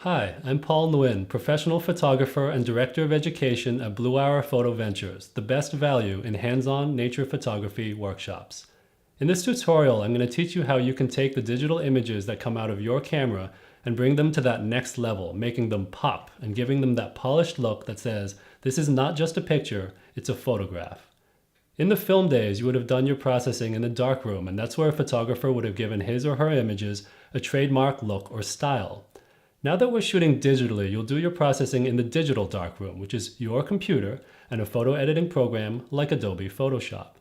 Hi, I'm Paul Nguyen, professional photographer and director of education at BlueHour Photo Ventures, the best value in hands-on nature photography workshops. In this tutorial, I'm going to teach you how you can take the digital images that come out of your camera and bring them to that next level, making them pop and giving them that polished look that says, this is not just a picture, it's a photograph. In the film days, you would have done your processing in the darkroom, and that's where a photographer would have given his or her images a trademark look or style. Now that we're shooting digitally, you'll do your processing in the digital darkroom, which is your computer and a photo editing program like Adobe Photoshop.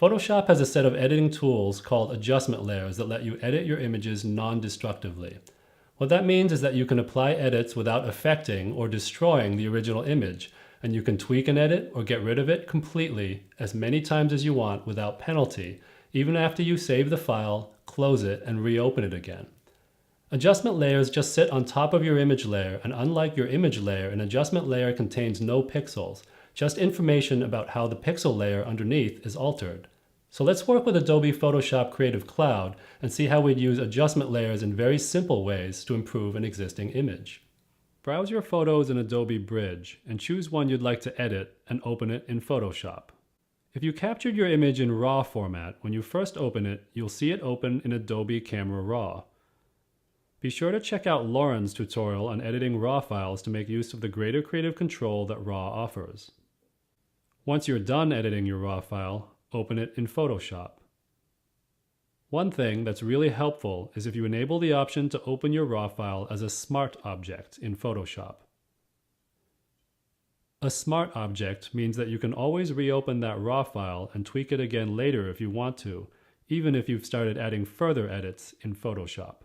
Photoshop has a set of editing tools called adjustment layers that let you edit your images non-destructively. What that means is that you can apply edits without affecting or destroying the original image, and you can tweak an edit or get rid of it completely as many times as you want without penalty, even after you save the file, close it, and reopen it again. Adjustment layers just sit on top of your image layer, and unlike your image layer, an adjustment layer contains no pixels, just information about how the pixel layer underneath is altered. So let's work with Adobe Photoshop Creative Cloud and see how we'd use adjustment layers in very simple ways to improve an existing image. Browse your photos in Adobe Bridge and choose one you'd like to edit and open it in Photoshop. If you captured your image in RAW format, when you first open it, you'll see it open in Adobe Camera Raw. Be sure to check out Lauren's tutorial on editing RAW files to make use of the greater creative control that RAW offers. Once you're done editing your RAW file, open it in Photoshop. One thing that's really helpful is if you enable the option to open your RAW file as a smart object in Photoshop. A smart object means that you can always reopen that RAW file and tweak it again later if you want to, even if you've started adding further edits in Photoshop.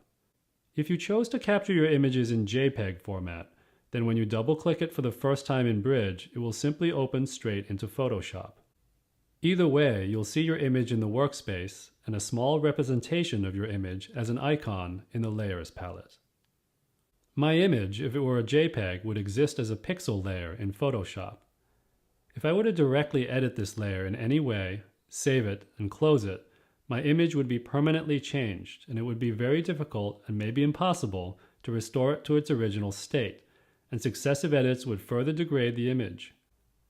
If you chose to capture your images in JPEG format, then when you double-click it for the first time in Bridge, it will simply open straight into Photoshop. Either way, you'll see your image in the workspace and a small representation of your image as an icon in the Layers palette. My image, if it were a JPEG, would exist as a pixel layer in Photoshop. If I were to directly edit this layer in any way, save it, and close it, my image would be permanently changed, and it would be very difficult and maybe impossible to restore it to its original state, and successive edits would further degrade the image.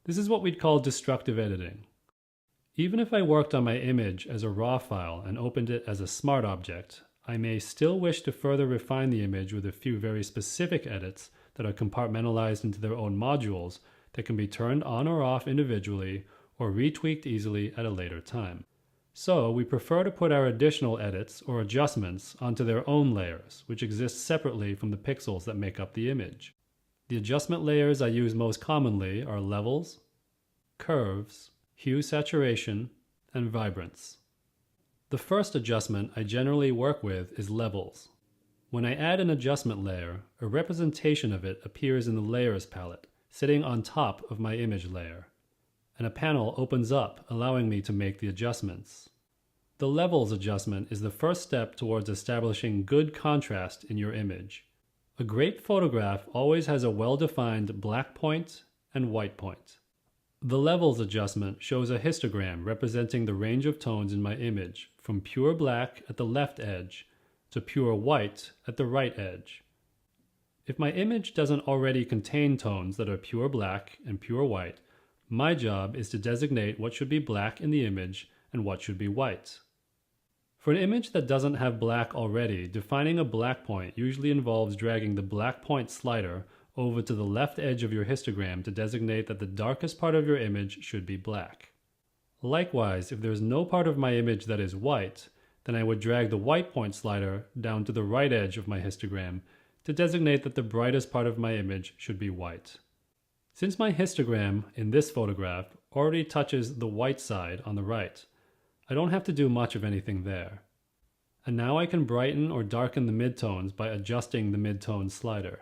This is what we'd call destructive editing. Even if I worked on my image as a RAW file and opened it as a smart object, I may still wish to further refine the image with a few very specific edits that are compartmentalized into their own modules that can be turned on or off individually or retweaked easily at a later time. So we prefer to put our additional edits or adjustments onto their own layers, which exist separately from the pixels that make up the image. The adjustment layers I use most commonly are levels, curves, hue saturation, and vibrance. The first adjustment I generally work with is levels. When I add an adjustment layer, a representation of it appears in the Layers palette, sitting on top of my image layer, and a panel opens up, allowing me to make the adjustments. The Levels adjustment is the first step towards establishing good contrast in your image. A great photograph always has a well-defined black point and white point. The Levels adjustment shows a histogram representing the range of tones in my image, from pure black at the left edge to pure white at the right edge. If my image doesn't already contain tones that are pure black and pure white, my job is to designate what should be black in the image and what should be white. For an image that doesn't have black already, defining a black point usually involves dragging the black point slider over to the left edge of your histogram to designate that the darkest part of your image should be black. Likewise, if there is no part of my image that is white, then I would drag the white point slider down to the right edge of my histogram to designate that the brightest part of my image should be white. Since my histogram in this photograph already touches the white side on the right, I don't have to do much of anything there. And now I can brighten or darken the midtones by adjusting the midtone slider.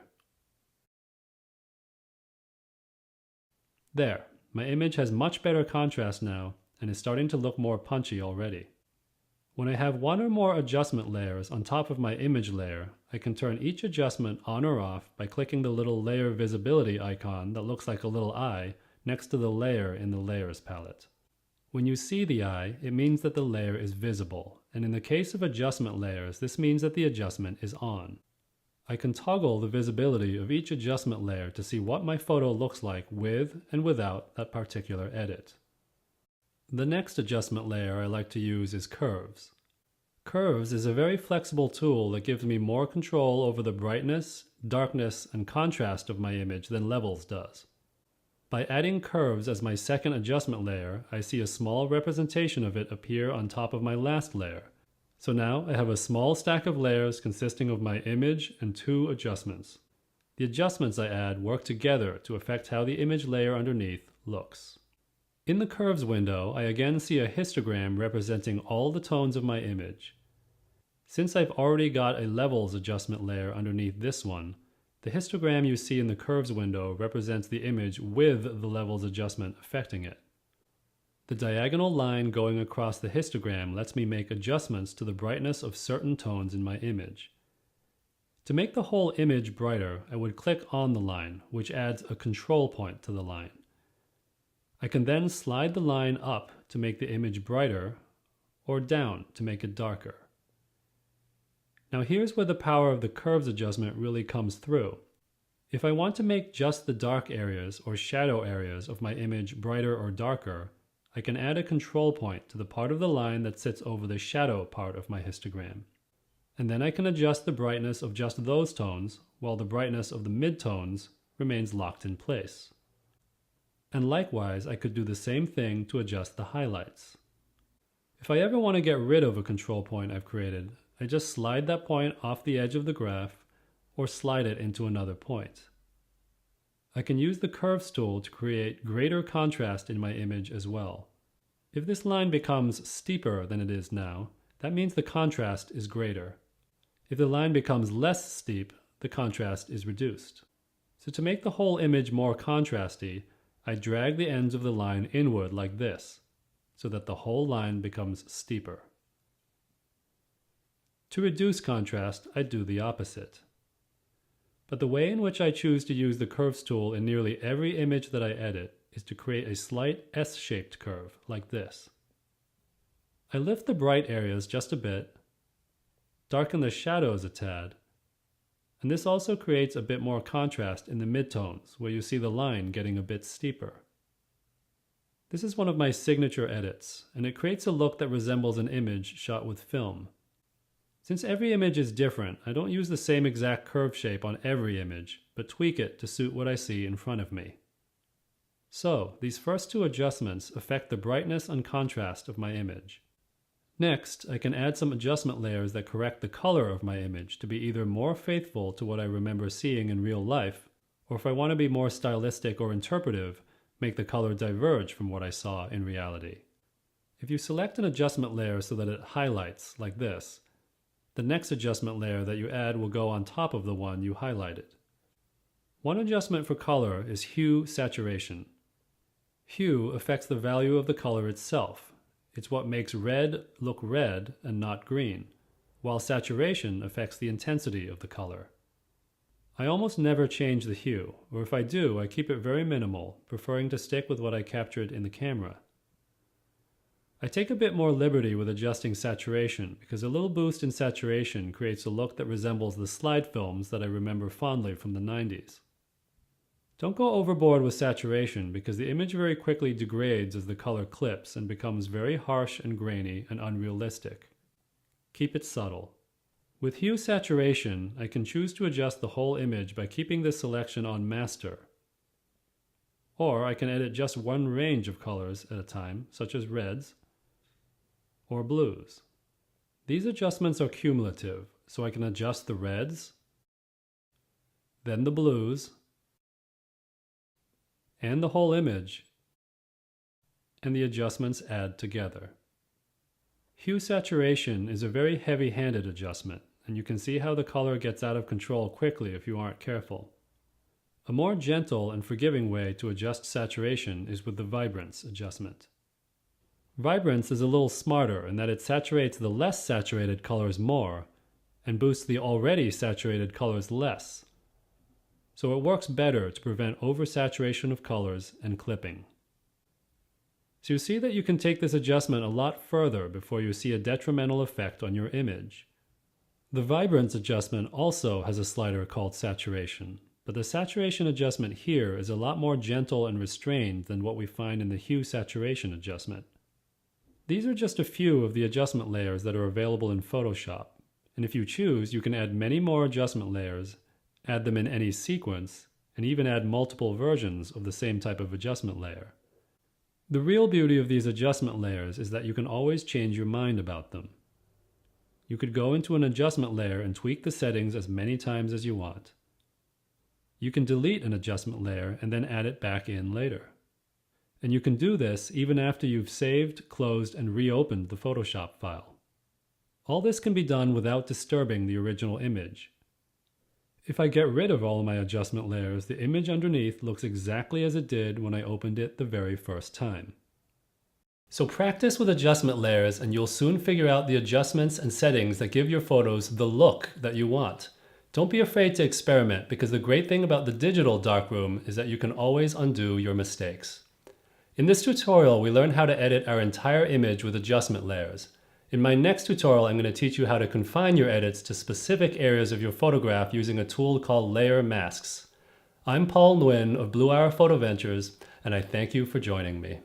There, my image has much better contrast now and is starting to look more punchy already. When I have one or more adjustment layers on top of my image layer, I can turn each adjustment on or off by clicking the little layer visibility icon that looks like a little eye next to the layer in the Layers palette. When you see the eye, it means that the layer is visible, and in the case of adjustment layers, this means that the adjustment is on. I can toggle the visibility of each adjustment layer to see what my photo looks like with and without that particular edit. The next adjustment layer I like to use is Curves. Curves is a very flexible tool that gives me more control over the brightness, darkness, and contrast of my image than Levels does. By adding Curves as my second adjustment layer, I see a small representation of it appear on top of my last layer. So now I have a small stack of layers consisting of my image and 2 adjustments. The adjustments I add work together to affect how the image layer underneath looks. In the Curves window, I again see a histogram representing all the tones of my image. Since I've already got a Levels adjustment layer underneath this one, the histogram you see in the Curves window represents the image with the Levels adjustment affecting it. The diagonal line going across the histogram lets me make adjustments to the brightness of certain tones in my image. To make the whole image brighter, I would click on the line, which adds a control point to the line. I can then slide the line up to make the image brighter, or down to make it darker. Now here's where the power of the Curves adjustment really comes through. If I want to make just the dark areas or shadow areas of my image brighter or darker, I can add a control point to the part of the line that sits over the shadow part of my histogram. And then I can adjust the brightness of just those tones, while the brightness of the midtones remains locked in place. And likewise, I could do the same thing to adjust the highlights. If I ever want to get rid of a control point I've created, I just slide that point off the edge of the graph or slide it into another point. I can use the Curves tool to create greater contrast in my image as well. If this line becomes steeper than it is now, that means the contrast is greater. If the line becomes less steep, the contrast is reduced. So to make the whole image more contrasty, I drag the ends of the line inward like this, so that the whole line becomes steeper. To reduce contrast, I do the opposite. But the way in which I choose to use the Curves tool in nearly every image that I edit is to create a slight S-shaped curve, like this. I lift the bright areas just a bit, darken the shadows a tad, and this also creates a bit more contrast in the midtones, where you see the line getting a bit steeper. This is one of my signature edits, and it creates a look that resembles an image shot with film. Since every image is different, I don't use the same exact curve shape on every image, but tweak it to suit what I see in front of me. So, these first 2 adjustments affect the brightness and contrast of my image. Next, I can add some adjustment layers that correct the color of my image to be either more faithful to what I remember seeing in real life, or if I want to be more stylistic or interpretive, make the color diverge from what I saw in reality. If you select an adjustment layer so that it highlights, like this, the next adjustment layer that you add will go on top of the one you highlighted. One adjustment for color is hue saturation. Hue affects the value of the color itself. It's what makes red look red and not green, while saturation affects the intensity of the color. I almost never change the hue, or if I do, I keep it very minimal, preferring to stick with what I captured in the camera. I take a bit more liberty with adjusting saturation because a little boost in saturation creates a look that resembles the slide films that I remember fondly from the 90s. Don't go overboard with saturation because the image very quickly degrades as the color clips and becomes very harsh and grainy and unrealistic. Keep it subtle. With hue saturation, I can choose to adjust the whole image by keeping this selection on master. Or I can edit just one range of colors at a time, such as reds or blues. These adjustments are cumulative, so I can adjust the reds, then the blues, and the whole image, and the adjustments add together. Hue saturation is a very heavy-handed adjustment, and you can see how the color gets out of control quickly if you aren't careful. A more gentle and forgiving way to adjust saturation is with the vibrance adjustment. Vibrance is a little smarter in that it saturates the less saturated colors more and boosts the already saturated colors less. So it works better to prevent oversaturation of colors and clipping. So you see that you can take this adjustment a lot further before you see a detrimental effect on your image. The vibrance adjustment also has a slider called saturation, but the saturation adjustment here is a lot more gentle and restrained than what we find in the hue saturation adjustment. These are just a few of the adjustment layers that are available in Photoshop, and if you choose, you can add many more adjustment layers, add them in any sequence, and even add multiple versions of the same type of adjustment layer. The real beauty of these adjustment layers is that you can always change your mind about them. You could go into an adjustment layer and tweak the settings as many times as you want. You can delete an adjustment layer and then add it back in later. And you can do this even after you've saved, closed, and reopened the Photoshop file. All this can be done without disturbing the original image. If I get rid of all of my adjustment layers, the image underneath looks exactly as it did when I opened it the very first time. So practice with adjustment layers and you'll soon figure out the adjustments and settings that give your photos the look that you want. Don't be afraid to experiment, because the great thing about the digital darkroom is that you can always undo your mistakes. In this tutorial, we learned how to edit our entire image with adjustment layers. In my next tutorial, I'm going to teach you how to confine your edits to specific areas of your photograph using a tool called layer masks. I'm Paul Nguyen of BlueHour Photo Ventures, and I thank you for joining me.